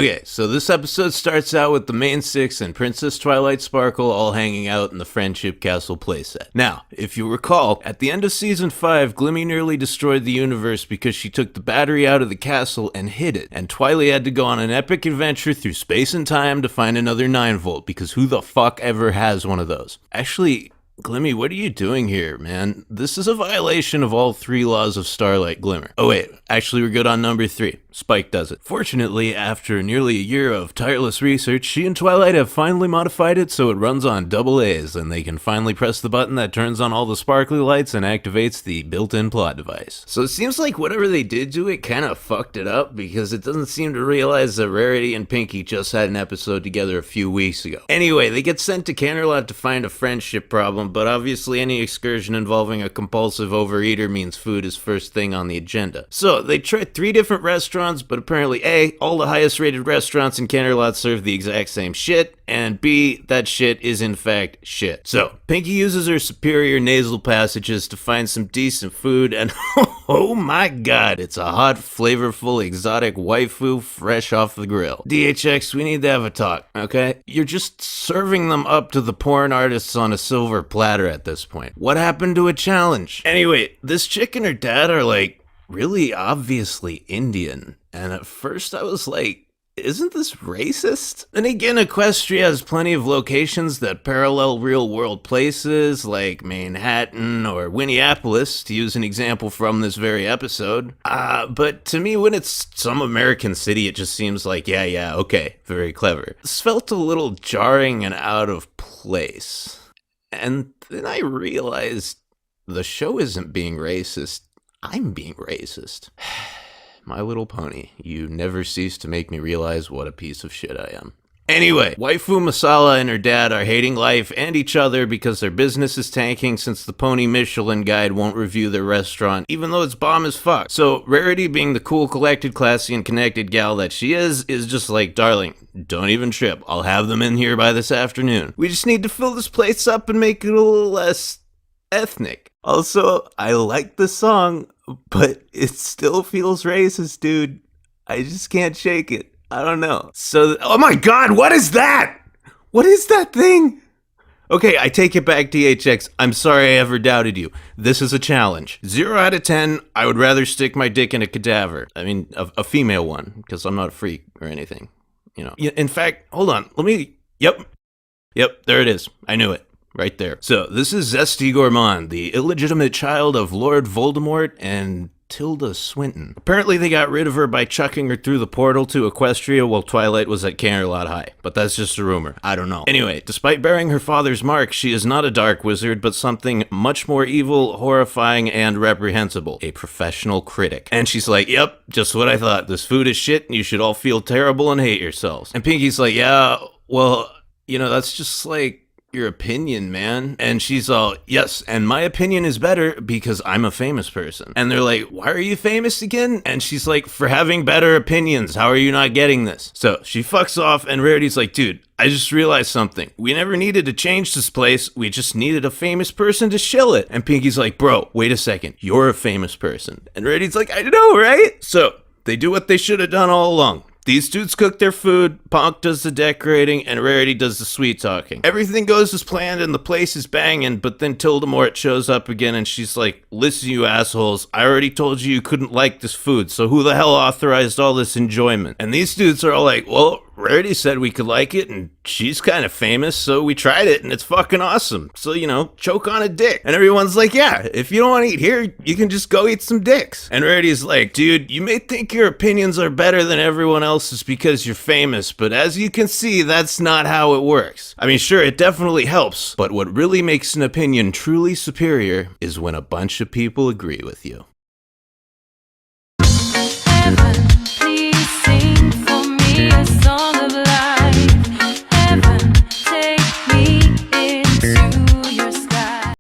Okay, so this episode starts out with the main six and Princess Twilight Sparkle all hanging out in the Friendship Castle playset. Now, if you recall, at the end of Season 5, Glimmy nearly destroyed the universe because she took the battery out of the castle and hid it, and Twilight had to go on an epic adventure through space and time to find another 9-volt, because who the fuck ever has one of those? Actually, Glimmy, what are you doing here, man? This is a violation of all 3 laws of Starlight Glimmer. Oh wait, actually we're good on number 3. Spike does it. Fortunately, after nearly a year of tireless research, she and Twilight have finally modified it so it runs on AA's, and they can finally press the button that turns on all the sparkly lights and activates the built-in plot device. So it seems like whatever they did to it kind of fucked it up, because it doesn't seem to realize that Rarity and Pinky just had an episode together a few weeks ago. Anyway, they get sent to Canterlot to find a friendship problem, but obviously any excursion involving a compulsive overeater means food is first thing on the agenda. So they try 3 different restaurants, but apparently A, all the highest rated restaurants in Canterlot serve the exact same shit, and B, that shit is in fact shit. So Pinky uses her superior nasal passages to find some decent food, and oh my god, it's a hot, flavorful, exotic waifu fresh off the grill. DHX, we need to have a talk, okay? You're just serving them up to the porn artists on a silver platter at this point. What happened to a challenge? Anyway, this chick and her dad are like really obviously Indian, and at first I was like, isn't this racist? Then again, Equestria has plenty of locations that parallel real-world places like Manhattan or Winneapolis, to use an example from this very episode. But to me, when it's some American city, it just seems like, yeah, okay, very clever. This felt a little jarring and out of place. And then I realized the show isn't being racist. I'm being racist. My Little Pony, you never cease to make me realize what a piece of shit I am. Anyway, Waifu Masala and her dad are hating life and each other because their business is tanking since the Pony Michelin Guide won't review their restaurant, even though it's bomb as fuck. So Rarity, being the cool, collected, classy, and connected gal that she is just like, darling, don't even trip. I'll have them in here by this afternoon. We just need to fill this place up and make it a little less ethnic. Also, I like the song, but it still feels racist, dude. I just can't shake it. I don't know. So, oh my god, what is that? What is that thing? Okay, I take it back, DHX. I'm sorry I ever doubted you. This is a challenge. 0 out of 10, I would rather stick my dick in a cadaver. I mean, a female one, because I'm not a freak or anything. You know. In fact, hold on. Yep, there it is. I knew it. Right there. So, this is Zesty Gourmand, the illegitimate child of Lord Voldemort and Tilda Swinton. Apparently they got rid of her by chucking her through the portal to Equestria while Twilight was at Canterlot High. But that's just a rumor. I don't know. Anyway, despite bearing her father's mark, she is not a dark wizard, but something much more evil, horrifying, and reprehensible. A professional critic. And she's like, yep, just what I thought. This food is shit, and you should all feel terrible and hate yourselves. And Pinky's like, yeah, well, you know, that's just like your opinion, man. And she's all, yes, and my opinion is better because I'm a famous person. And they're like, why are you famous again? And she's like, for having better opinions. How are you not getting this? So she fucks off, and Rarity's like, dude, I just realized something. We never needed to change this place. We just needed a famous person to shill it. And Pinky's like, bro, wait a second. You're a famous person. And Rarity's like, I know, right? So they do what they should have done all along. These dudes cook their food, Ponk does the decorating, and Rarity does the sweet talking. Everything goes as planned and the place is banging, but then Tilda Mort shows up again and she's like, listen, you assholes, I already told you couldn't like this food, so who the hell authorized all this enjoyment? And these dudes are all like, well, Rarity said we could like it, and she's kind of famous, so we tried it, and it's fucking awesome. So, you know, choke on a dick. And everyone's like, yeah, if you don't want to eat here, you can just go eat some dicks. And Rarity's like, dude, you may think your opinions are better than everyone else's because you're famous, but as you can see, that's not how it works. I mean, sure, it definitely helps, but what really makes an opinion truly superior is when a bunch of people agree with you.